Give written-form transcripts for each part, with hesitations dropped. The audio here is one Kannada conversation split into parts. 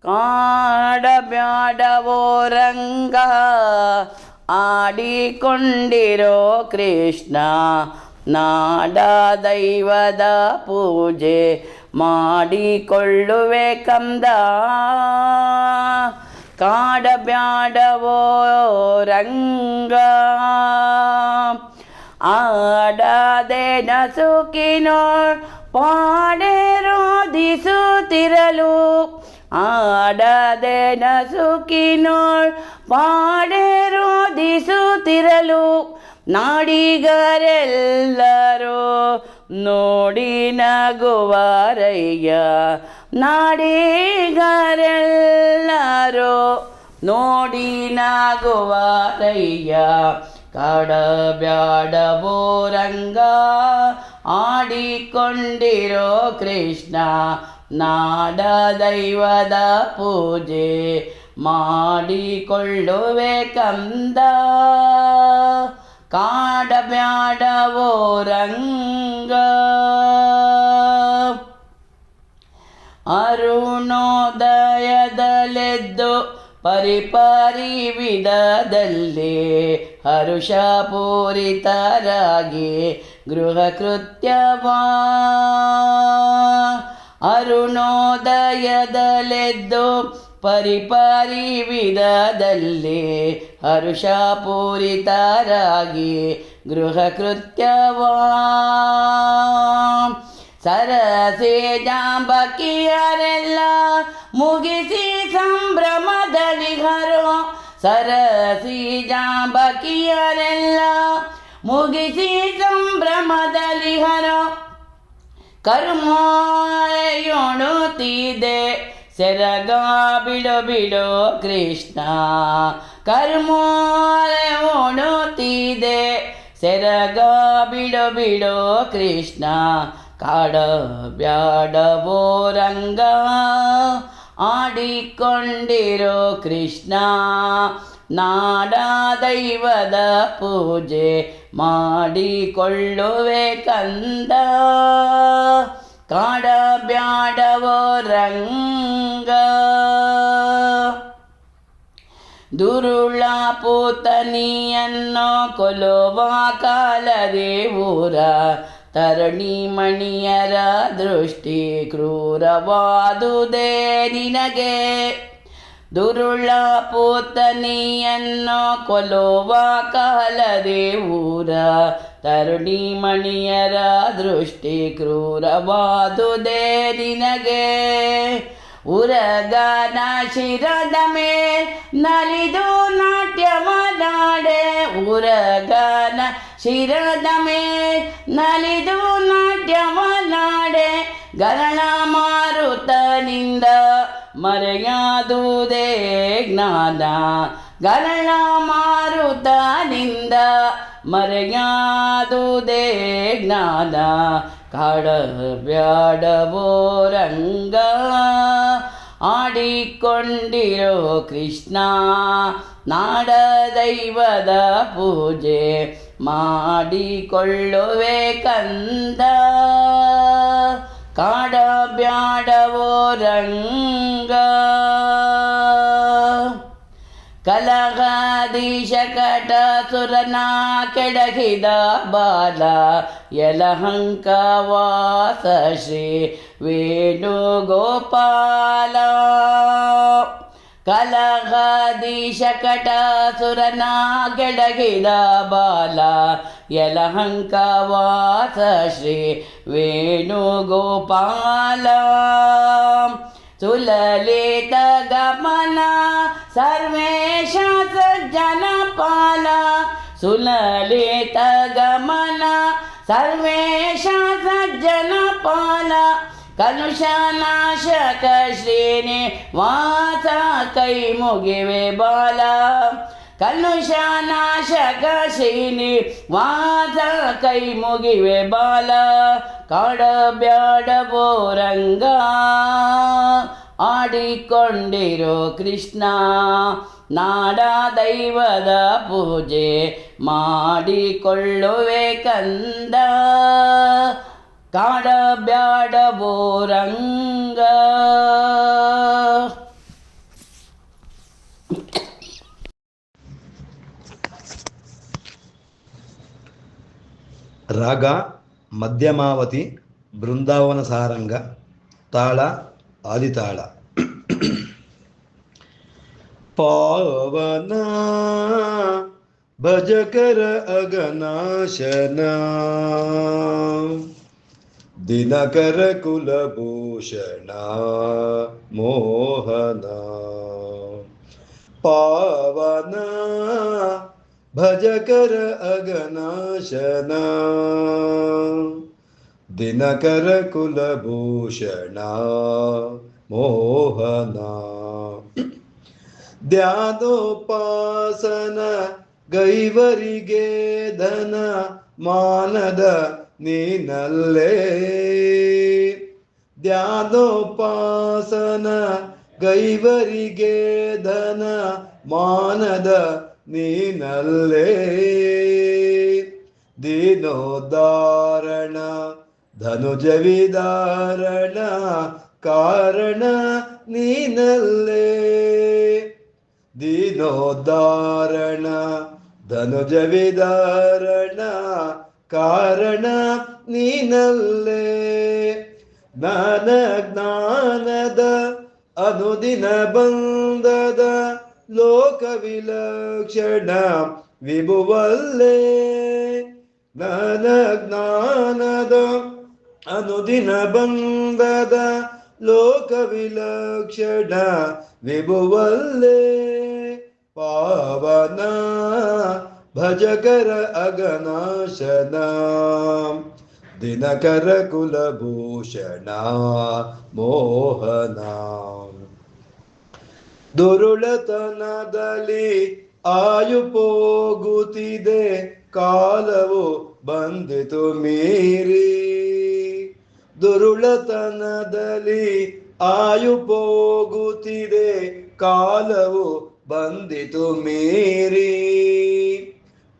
ಕಾಡಬ್ಯಾಡವೋ ರಂಗ ಆಡಿಕೊಂಡಿರೋ ಕೃಷ್ಣ, ನಾಡ ದೈವದ ಪೂಜೆ ಮಾಡಿಕೊಳ್ಳುವೆ ಕಂದ. ಕಾಡಬ್ಯಾಡವೋ ರಂಗ ಆಡದೆ ನಸುಕಿನೋಳ್ ಪಾಡೆರೋದಿಸುತ್ತಿರಲು, ಆಡದೆ ನಸುಕಿನೋಳ್ ಪಾಡೆರೋದಿಸುತ್ತಿರಲು, ನಾಡಿಗರೆಲ್ಲರೂ ನೋಡಿ ನಗುವರಯ್ಯ, ನಾಡಿಗರೆಲ್ಲರೂ ನೋಡಿ ನಗುವರಯ್ಯ. ಕಾಡಬ್ಯಾಡವೋ ರಂಗ ಆಡಿಕೊಂಡಿರೋ ಕೃಷ್ಣ, ನಾಡ ದೈವದ ಪೂಜೆ ಮಾಡಿಕೊಳ್ಳುವೆ ಕಂದ. ಕಾಡಬ್ಯಾಡವೋ ರಂಗ ಅರುಣೋದಯದಲ್ಲೆದ್ದು ಪರಿಪರಿ ವಿಧದಲ್ಲಿ ಹರುಷಪೂರಿತರಾಗಿ ಗೃಹ ಕೃತ್ಯವಾ. ಅರುಣೋದಯದಲ್ಲೆದ್ದು ಪರಿಪರಿ ವಿಧದಲ್ಲಿ ಹರುಷಪೂರಿತರಾಗಿ ಗೃಹ ಕೃತ್ಯವಾ. ಸರಸೆ ಜಾಂಬಕಿಯರೆಲ್ಲ ಮುಗಿಸಿ ಸಂಭ್ರಮದಲ್ಲಿ ಹರೋ, ಸರಸಿ ಜಾಂಬಕಿಯರೆಲ್ಲ ಮುಗಿಸಿ ಸಂಭ್ರಮದಲ್ಲಿ ಹರೋ. ಕರ್ಮೋಳೆಯೊಣುತ್ತಿದೆ ಸೆರಗ ಬಿಡೋ ಬಿಡೋ ಕೃಷ್ಣ, ಕರ್ಮೋಳೆ ಒಣುತ್ತಿದೆ ಸೆರಗ ಬಿಡೋ ಬಿಡೋ ಕೃಷ್ಣ. ಕಾಡಬ್ಯಾಡವೋ ರಂಗ ಆಡಿಕೊಂಡಿರೋ ಕೃಷ್ಣ, ನಾಡ ದೈವದ ಪೂಜೆ ಮಾಡಿಕೊಳ್ಳುವೆ ಕಂದ. ಕಾಡಬ್ಯಾಡವೋ ರಂಗ ದುರುಳ ಪೂತನಿಯನ್ನು ಕೊಲುವ ಕಾಲದೇ ಊರ, ತರಣಿ ಮಣಿಯರ ದೃಷ್ಟಿ ಕ್ರೂರವಾದುದೇ ನಿನಗೆ. ದುರುಳ ಪೂತನಿಯನ್ನು ಕೊಲುವ ಕಾಲದೇ ಊರ, ತರುಣಿ ಮಣಿಯರ ದೃಷ್ಟಿ ಕ್ರೂರವಾದುದೇ ನಿನಗೆ. ಉರಗನ ಶಿರದ ಮೇಲ್ ನಲಿದು ನಾಟ್ಯವನಾಡೆ, ಉರಗನ ಶಿರದ ಮೇಲ್ ನಲಿದು ನಾಟ್ಯವನಾಡೆ. ಗರಳ ಮಾರುತನಿಂದ ಮರೆಯಾದುದೇ ಜ್ಞಾನ, ಗರಳ ಮಾರುತನಿಂದ ಮರೆಯಾದುದೇ ಜ್ಞಾನ. ಕಾಡಬ್ಯಾಡವೋ ರಂಗ ಆಡಿಕೊಂಡಿರೋ ಕೃಷ್ಣ, ನಾಡ ದೈವದ ಪೂಜೆ ಮಾಡಿಕೊಳ್ಳುವೆ ಕಂದ. ಕಾಡಬ್ಯಾಡವೋ ರಂಗ ಕಲಹದೀಶ ಕಟಾಸುರನ ಕೆಡಹಿದ ಬಾಲ, ಯಲಹಂಕವಾಸ ಶ್ರೀ ವೇಣುಗೋಪಾಲ. ಕಲಹದೀಶ ಕಟಾಸುರನ ಕೆಡಹಿದ ಬಾಲ, ಯಲಹಂಕವಾಸ ಶ್ರೀ ವೇಣುಗೋಪಾಲ. ಸುಲಲಿತ ಗಮನ ಸರ್ವೇಶ ಸಜ್ಜನ ಪಾಲ, ಸುಲಲಿತ ಗಮನ ಸರ್ವೇಶ ಸಜ್ಜನ ಪಾಲ. ಕಲುಷನಾಶಕ ಶ್ರೀನಿವಾಸ ಕೈ ಮುಗಿವೆ ಬಾಲ, ಕಲುಷನಾಶಕ ಶ್ರೀನಿವಾಸ ಕೈ ಮುಗಿವೆ ಬಾಲ. ಕಾಡಬ್ಯಾಡವೋ ರಂಗ ಆಡಿಕೊಂಡಿರೋ ಕೃಷ್ಣ, ನಾಡ ದೈವದ ಪೂಜೆ ಮಾಡಿಕೊಳ್ಳುವೆ ಕಂದ. ಕಾಡಬ್ಯಾಡವೋ ರಂಗ. ರಾಗ ಮಧ್ಯಮಾವತಿ, ಬೃಂದಾವನ ಸಾರಂಗ, ತಾಳ ಆದಿತಾಳ. ಪಾವನ ಭಜಕರ ಅಗನಾಶನ, ದಿನಕರ ಕುಲಭೂಷಣ ಮೋಹನ. ಪಾವನ ಭಜಕರ ಅಗನಾಶನ, ದಿನಕರ ಕುಲಭೂಷಣ ಮೋಹನ. ಧ್ಯಾನೋಪಾಸನ ಗೈವರಿಗೆ ಧನ ಮಾನದ ನೀನಲ್ಲೇ. ಧ್ಯಾನೋಪಾಸನ ಗೈವರಿಗೆ ಧನ ಮಾನದ ನೀನಲ್ಲೇ. ದೀನೋದ್ಧಾರಣ ಧನುಜ ವಿದಾರಣ ಕಾರಣ ನೀನಲ್ಲೇ. ದೀನೋದ್ಧಾರಣ ಧನುಜ ವಿದಾರಣ ಕಾರಣ ನೀನಲ್ಲೇ. ಜ್ಞಾನ ಜ್ಞಾನದ ಅನುದಿನ ಬಂಧದ ಲೋಕ ವಿಲಕ್ಷಣ ವಿಭುವಲ್ಲೇ. ಜ್ಞಾನ ಜ್ಞಾನದ ಅನುದಿನ ಬಂಧದ ಲೋಕ ವಿಲಕ್ಷಣ ವಿಭುವಲ್ಲೇ. ಪಾವನ ಭಜಕರ ಅಗನಾಶನ, ದಿನಕರ ಕುಲಭೂಷಣ ಮೋಹನ. ದುರುಳತನದಲ್ಲಿ ಆಯು ಹೋಗುತ್ತಿದೆ, ಕಾಲವು ಬಂದಿತು ಮೀರಿ. ದುರುಳತನದಲ್ಲಿ ಆಯು ಹೋಗುತ್ತಿದೆ, ಕಾಲವು ಬಂದಿತು ಮೀರಿ.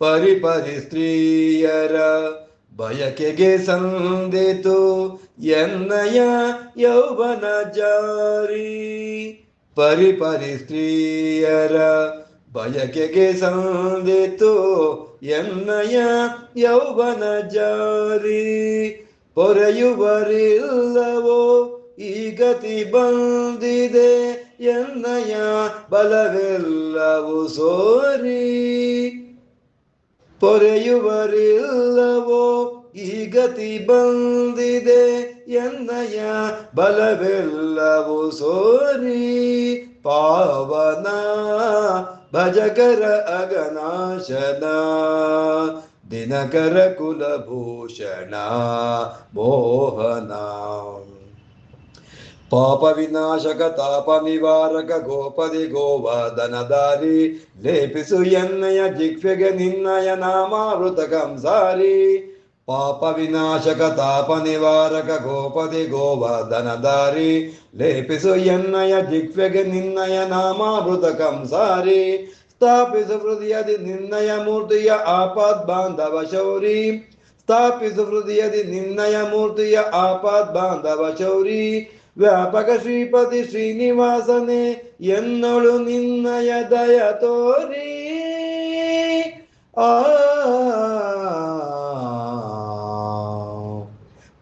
ಪರಿಪರಿ ಸ್ತ್ರೀಯರ ಬಯಕೆಗೆ ಸಂದಿತು ಎನ್ನಯ ಯೌವನ ಜಾರಿ. ಪರಿಪರಿ ಸ್ತ್ರೀಯರ ಬಯಕೆಗೆ ಸಂದಿತು ಎನ್ನಯ ಯೌವನ ಜಾರಿ. ಪೊರೆಯುವರಿಲ್ಲವೋ ಈ ಗತಿ ಬಂದಿದೆ, ಎನ್ನಯ ಬಲವೆಲ್ಲವೂ ಸೋರಿ. ಪೊರೆಯುವರಿಲ್ಲವೋ ಈ ಗತಿ ಬಂದಿದೆ, ಎನ್ನಯ ಬಲವೆಲ್ಲವೂ ಸೋರಿ. ಪಾವನ ಭಜಕರ ಅಗನಾಶನ, ದಿನಕರ ಕುಲಭೂಷಣ ಮೋಹನ. ಪಾಪ ವಿನಾಶಕ ತಾಪ ನಿವಾರಕ ಗೋಪದಿ ಗೋವರ್ಧನಧಾರಿ, ಲೇಪಿಸು ಎನ್ನಯ ಜಿಹ್ವೆಗೆ ನಿನ್ನಯ ನಾಮಾವೃತ ಕಂಸಾರಿ. ಪಾಪ ವಿನಾಶಕ ತಾಪ ನಿವಾರಕ ಗೋಪದಿ ಗೋವರ್ಧನಧಾರಿ, ಲೇಪಿಸು ಎನ್ನಯ ಜಿಹ್ವೆಗೆ ನಿನ್ನಯ ನಾಮಾವೃತ ಕಂಸಾರಿ. ಸ್ಥಾಪಿಸು ಹೃದಯದಿ ನಿನ್ನಯ ಮೂರ್ತಿಯ ಆಪದ್ ಬಾಂಧವ ಶೌರಿ. ಸ್ಥಾಪಿಸು ಹೃದಯದಿ ನಿನ್ನಯ ಮೂರ್ತಿಯ ಆಪದ್ ಬಾಂಧವ ಶೌರಿ. ವ್ಯಾಪಕ ಶ್ರೀಪತಿ ಶ್ರೀನಿವಾಸನೆ ಎನ್ನೊಳು ನಿನ್ನಯ ದಯ ತೋರಿ.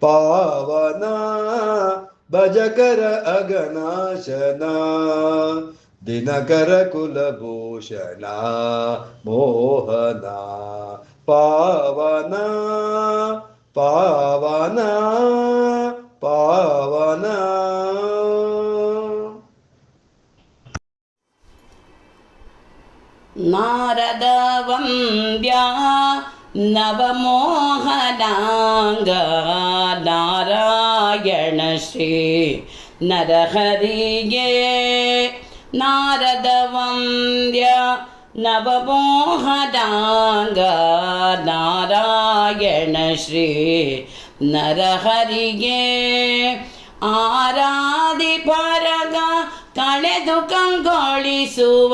ಪಾವನ ಭಜಕರ ಅಗನಾಶನ, ದಿನಕರ ಕುಲಭೂಷಣ ಮೋಹನ. ಪಾವನ ಪಾವನ ಪಾವನ. ನಾರದ ವಂದ್ಯ ನವಮೋಹನಾಂಗ, ನಾರಾಯಣ ಶ್ರೀ ನರಹರಿಗೆ. ನಾರದ ವಂದ್ಯ ನವಮೋಹನಾಂಗ, ನಾರಾಯಣ ಶ್ರೀ ನರಹರಿಗೆ. ಆರಾಧಿ ಪರಗ ಕಳೆದು ಕಂಗೊಳಿಸುವ,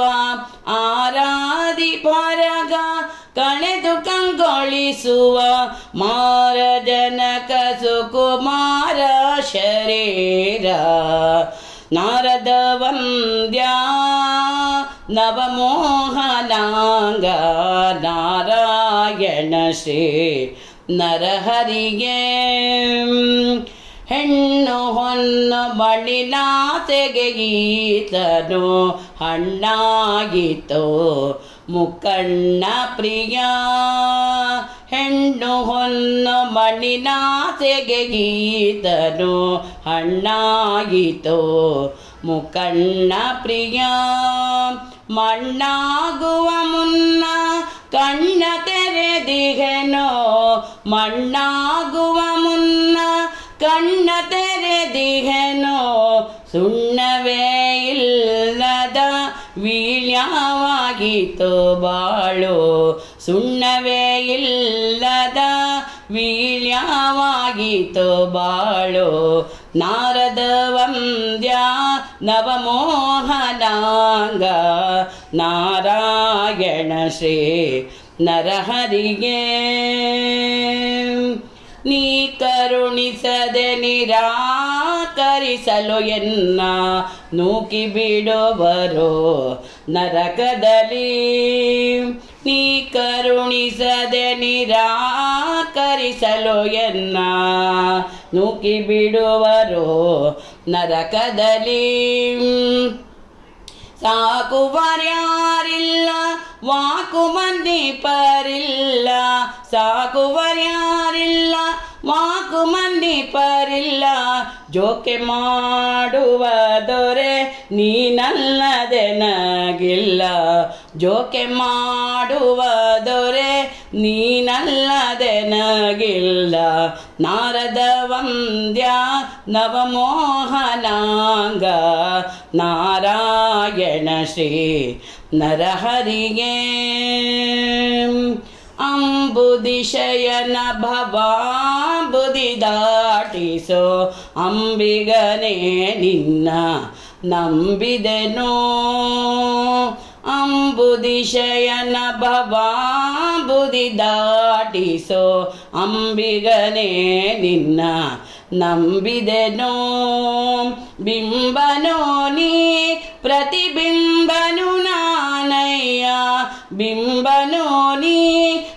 ಆರಾಧಿ ಪರಗ ಕಳೆದು ಕಂಗೊಳಿಸುವ, ಮಾರ ಜನಕ ಸುಕುಮಾರ ಶರೀರ. ನಾರದ ವಂದ್ಯ ನವಮೋಹನಾಂಗ, ನಾರಾಯಣ ಶ್ರೀ ನರಹರಿಗೆ ಹೆಣ್ಣು ಹೊನ್ನು ಬಳಿನಾಸೆಗೆ ಈತನು ಹಣ್ಣಾಗಿತೋ ಮುಕ್ಕಣ್ಣ ಪ್ರಿಯ ಹೆಣ್ಣು ಹೊನ್ನು ಮಣ್ಣಿನಾಸೆಗೆ ಗೀತನು ಹಣ್ಣಾಗಿತೋ ಮುಕ್ಕಣ್ಣ ಪ್ರಿಯ ಮಣ್ಣಾಗುವ ಮುನ್ನ ಕಣ್ಣ ತೆರೆದಿಗೆನೋ ಮಣ್ಣಾಗುವ ಮುನ್ನ ಕಣ್ಣ ತೆರೆದಿಗೆನೋ ಸುಣ್ಣವೇ ಇಲ್ಲದ ವೀಳ್ಯವಾಗಿತೋ ಬಾಳು ಸುಣ್ಣವೇ ಇಲ್ಲದ ವೀಳ್ಯವಾಗಿತೋ ಬಾಳು ನಾರದ ವಂದ್ಯ ನವಮೋಹನಾಂಗ ನಾರಾಯಣ ಶ್ರೀ ನರಹರಿಗೆ ನೀ ಕರುಣಿಸದೆ ನಿರಾಕರಿಸಲು ಎನ್ನ ನೂಕಿ ಬಿಡುವರು ನರಕದಲ್ಲಿ ನೀ ಕರುಣಿಸದೆ ನಿರಾಕರಿಸಲು ಎನ್ನ ನೂಕಿ ಬಿಡುವರು ನರಕದಲ್ಲಿ ಸಾಕುವರ್ಯಾರಿಲ್ಲ ವಾಕು ಮಂದಿಪರಿಲ್ಲ ಸಾಕುವರ್ಯಾರಿಲ್ಲ ವಾಕು ಮಂದಿಪರಿಲ್ಲ ಜೋಕೆ ಮಾಡುವ ದೊರೆ ನೀನಲ್ಲದೆ ನಗಿಲ್ಲ ಜೋಕೆ ಮಾಡುವ ದೊರೆ ನೀನಲ್ಲದೆ ನಗಿಲ್ಲ ನಾರದ ವಂದ್ಯ ನವಮೋಹನಾಂಗ ನಾರಾಯಣ ಶ್ರೀ ನರಹರಿಗೆ ಅಂಬುದಿಶಯನ ಭವಾಂಬುದಿ ದಾಟಿಸೋ ಅಂಬಿಗನೇ ನಿನ್ನ ನಂಬಿದೆನೋ ಅಂಬುದಿಶಯನ ಭವಾಂಬುದಿ ದಾಟಿಸೋ ಅಂಬಿಗನೇ ನಿನ್ನ ನಂಬಿದೆನೋ ಬಿಂಬನೋ ನೀ ಪ್ರತಿಬಿಂಬನು ನಾನಯ್ಯ ಬಿಂಬನೋ ನೀ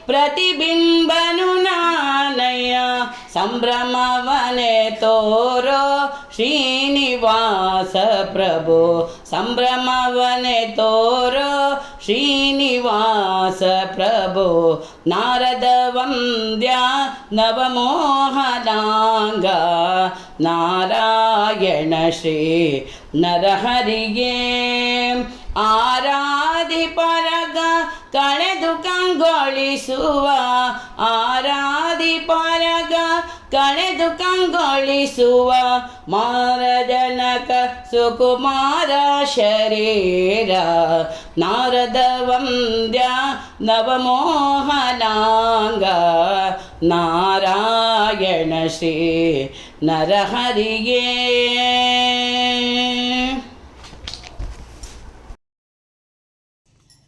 ಪ್ರತಿಬಿಂಬನು ನಾನಯ್ಯ ಸಂಭ್ರಮವನೆ ತೋರೋ ಶ್ರೀನಿವಾಸ ಪ್ರಭು ಸಂಭ್ರಮವನೆ ತೋರೋ ಶ್ರೀನಿವಾಸ ಪ್ರಭು ನಾರದ ವಂದ್ಯ ನವಮೋಹನಾಂಗ ನಾರಾಯಣ ಶ್ರೀ ನರಹರಿಗೆ ಆರಾಧಿ ಪರಗ ಕಳೆದು ಕಂಗೊಳಿಸುವ ಆರಾಧಿ ಪರಗ ಕಳೆದು ಕಂಗೊಳಿಸುವ ಮಾರಜನಕ ಸುಕುಮಾರ ಶರೀರ ನಾರದ ವಂದ್ಯ ನವಮೋಹನಾಂಗ ನಾರಾಯಣ ಶ್ರೀ ನರಹರಿಗೆ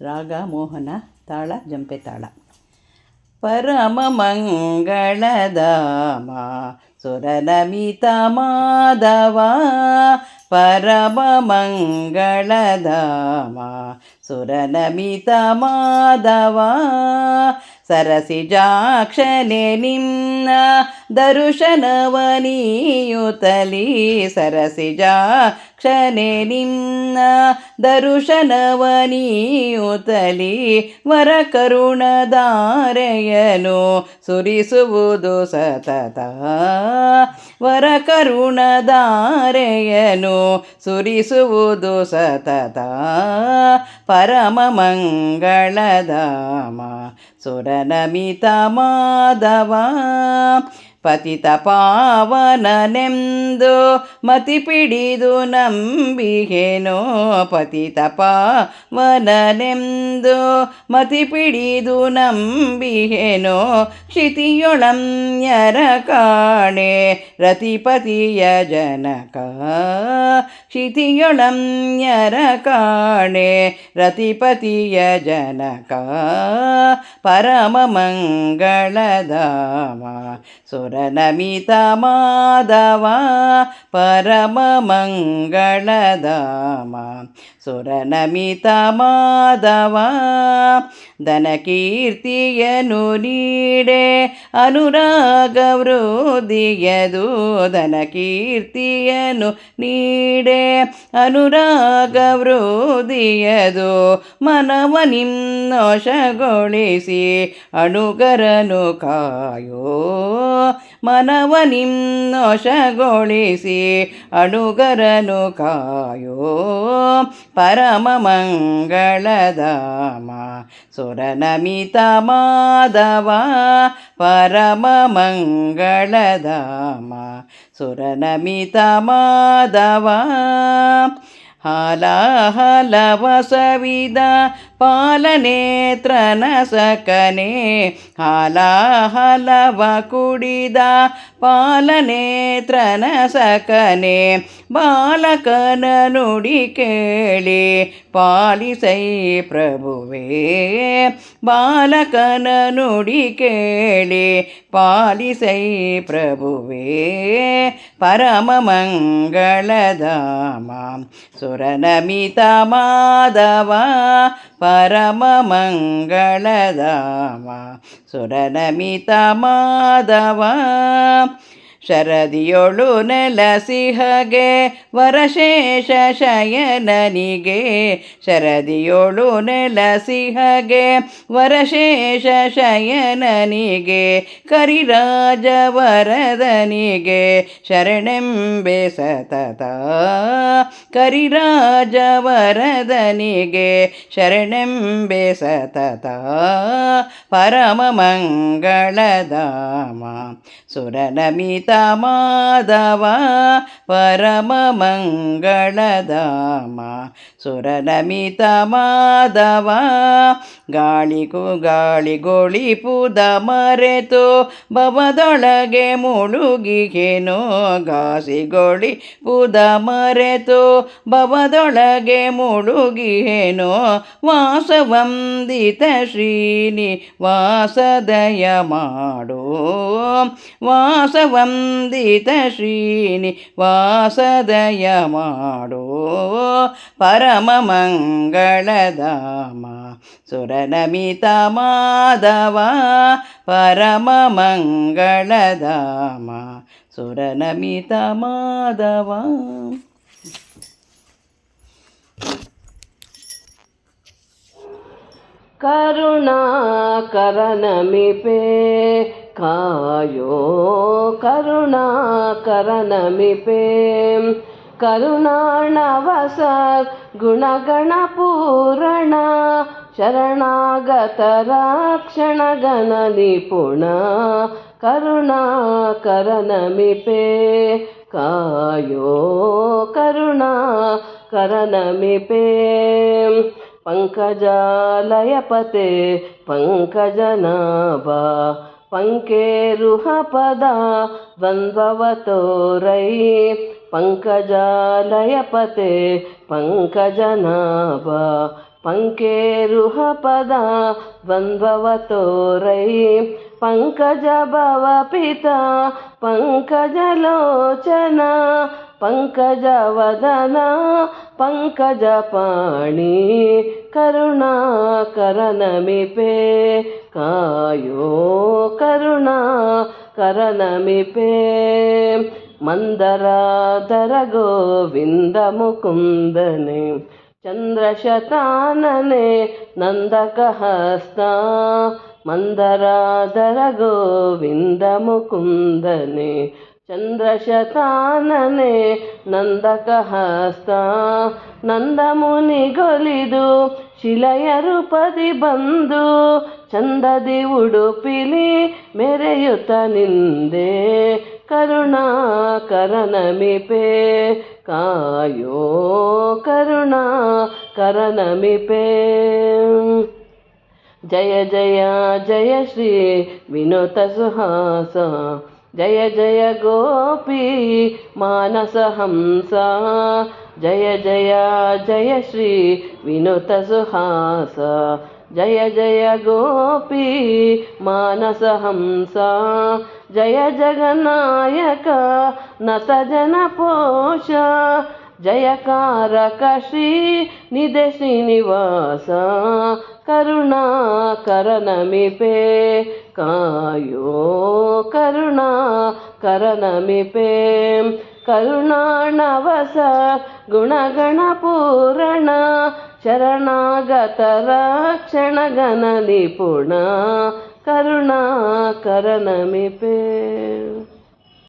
ರಾಗ ಮೋಹನ ತಾಳ ಜಂಪೆ ತಾಳ ಪರಮ ಮಂಗಳಧಾಮ ಸುರನಮಿತ ಮಾಧವ ಪರಮ ಮಂಗಳಧಾಮ ಸುರನಮಿತ ಮಾಧವ ಸರಸಿಜಾಕ್ಷನೆ ನಿನ್ನ ದರುಶನವನೀಯುತಲಿ ಸರಸಿಜಾಕ್ಷನೆ ನಿನ್ನ ದರುಶನವನೀಯುತಲಿ ವರ ಕರುಣಧಾರೆಯನು ಸುರಿಸುವುದು ಸತತ ವರ ಕರುಣಧಾರೆಯನು ಸುರಿಸುವುದು ಸತತ ಪರಮ ಮಂಗಳಧಾಮ ಸುರನಮಿತ ಮಾಧವ ಪತಿತ ಪಾವನನೆಂದು ಮತಿ ಪಿಡಿದು ನಂಬಿಹೇನೋ ಪತಿತ ಪಾವನನೆಂದು ಮತಿ ಪಿಡಿದು ನಂಬಿಹೇನೋ ಕ್ಷಿತಿಯೊಳಂಯರ ಕಾಣೆ ರತಿಪತಿಯ ಜನಕ ಕ್ಷಿತಿಯೊಳಂಯರ ಕಾಣೆ ರತಿಪತಿಯ ಜನಕ ಪರಮ ಮಂಗಳಧಾಮ ಸುರ ಸುರನಮಿತ ಮಾಧವ ಪರಮ ಮಂಗಳಧಾಮ ಸುರನಮಿತ ಮಾಧವ ಧನಕೀರ್ತಿಯನು ನೀಡೆ ಅನುರಾಗ ವೃದ್ಧಿಯದು ಧನಕೀರ್ತಿಯನು ನೀಡೆ ಅನುರಾಗ ವೃದ್ಧಿಯದು ಮನವ ನಿನ್ನೋಷಗೊಳಿಸಿ ಅಣುಗರನು ಕಾಯೋ ಮನವ ನಿನ್ನೋಷಗೊಳಿಸಿ ಅಣುಗರನು ಕಾಯೋ ಪರಮ ಮಂಗಳಧಾಮ ಸುರನಮಿತ ಮಾಧವ ಪರಮ ಮಂಗಳಧಾಮ ಸುರನಮಿತ ಮಾಧವ ಹಾಲಾಹಲವ ಸವಿದ ಪಾಲನೇತ್ರನ ಸಕನೆ ಹಾಲಾಹಲವ ಕುಡಿದ ಪಾಲನೇತ್ರನ ಸಕನೆ ಬಾಲಕನ ನುಡಿ ಕೇಳಿ ಪಾಲಿಸೈ ಪ್ರಭುವೇ ಬಾಲಕನ ನುಡಿ ಕೇಳಿ ಪಾಲಿಸೈ ಪ್ರಭುವೇ ಪರಮ ಮಂಗಳಧಾಮ ಸುರನಮಿತ ಮಾಧವ ಪರಮ ಮಂಗಳಧಾಮ ಸುರನಮಿತ ಮಾಧವ ಶರದಿಯೊಳು ನೆಲಸಿಹಗೆ ವರಶೇಷ ಶಯನನಿಗೆ ಶರದಿಯೊಳು ನೆಲಸಿಹಗೆ ವರಶೇಷ ಶಯನನಿಗೆ ಕರಿರಾಜ ವರದನಿಗೆ ಶರಣೆಂಬೆ ಸತತ ಕರಿರಾಜ ವರದನಿಗೆ ಶರಣೆಂಬೆ ಸತತ ಪರಮ ಮಂಗಳಧಾಮ ಸುರನಮಿತ ಮಾಧವ ಪರಮ ಮಂಗಳಧಾಮ ಸುರನಮಿತ ಮಾಧವ ಗಾಳಿಗೊಳಿಪುದ ಮರೆತು ಭವದೊಳಗೆ ಮುಳುಗಿಗೆನೋ ಗಾಸಿಗೊಳಿಪುದ ಮರೆತು ಭವದೊಳಗೆ ಮುಳುಗಿಹೇನೋ ವಾಸವಂದಿತ ಶ್ರೀನಿ ವಾಸದಯ ಮಾಡೋ ವಾಸವಂದಿತ ಶ್ರೀನಿ ವಾಸದಯ ಮಾಡೋ ಪರಮ ಮಂಗಳಧಾಮ ಸುರನಮಿತ ಮಾಧವ ಪರಮ ಮಂಗಳಧಾಮ ಸುರನಮಿತ ಮಾಧವ ಕರುಣಾಕರನಮಿಪೆ ಕಾಯೋ ಕರುಣಾಕರನಮಿಪೆ ಕರುಣಾಣವಸ ಗುಣಗಣ ಪೂರಣ ಶರಣಾಗತರ ಕ್ಷಣಗಣ ನಿಪುಣ ಕರುಣಾಕರನಮಿಪೆ ಕಾಯೋ ಕರುಣಾಕರನಮಿಪೆ ಪಂಕಜಾಲಯಪತೆ ಪಂಕಜನಾಭ ಪಂಕೇರುಹಪದ ದ್ವಂದ್ವವತೋರೈ ಪಂಕಜಾಲಯಪತೆ ಪಂಕಜನಾಭ ಪಂಕೇರುಹಪದ ದ್ವಂದ್ವವತೋರೈ ಪಂಕಜ ಭವ ಪಿತಾ ಪಂಕಜಲೋಚನ ಪಂಕಜವದನ ಪಂಕಜಪಾಣಿ ಕರುಣಾಕರನಮಿಪೆ ಕಾಯೋ ಕರುಣಾಕರನಮಿಪೆ ಮಂದರಾಧರ ಗೋವಿಂದ ಮುಕುಂದನೆ ಚಂದ್ರಶತಾನನೆ ನಂದಕಹಸ್ತ ಮಂದರಾಧರ ಗೋವಿಂದ ಮುಕುಂದನೆ ಚಂದ್ರಶತಾನನೆ ನಂದಕಹಸ್ತ ನಂದಮುನಿಗೊಲಿದು ಶಿಲೆಯ ರೂಪದಿ ಬಂದು ಚಂದದಿ ಉಡುಪಿಲಿ ಮೆರೆಯುತ್ತ ನಿಂದೆ ಕರುಣಾಕರನಮಿಪೆ ಕಾಯೋ ಕರುಣಾಕರನಮಿಪೆ ಜಯ ಜಯ ಜಯ ಶ್ರೀ ವಿನುತ ಸುಹಾಸ ಜಯ ಜಯ ಗೋಪಿ ಮಾನಸ ಹಂಸ ಜಯ ಜಯ ಜಯ ಶ್ರೀ ವಿನುತ ಸುಹಾಸ ಜಯ ಜಯ ಗೋಪಿ ಮಾನಸ ಹಂಸ जय जगन्नायक नत जनपोष जयकारक श्रीनिधे श्रीनिवास करुणाकरनमिपे कायो करुणाकरनमिपे करुणार्णवस गुणगणपूरण शरणागत रक्षण गण निपुण करुणाकरनमिपे।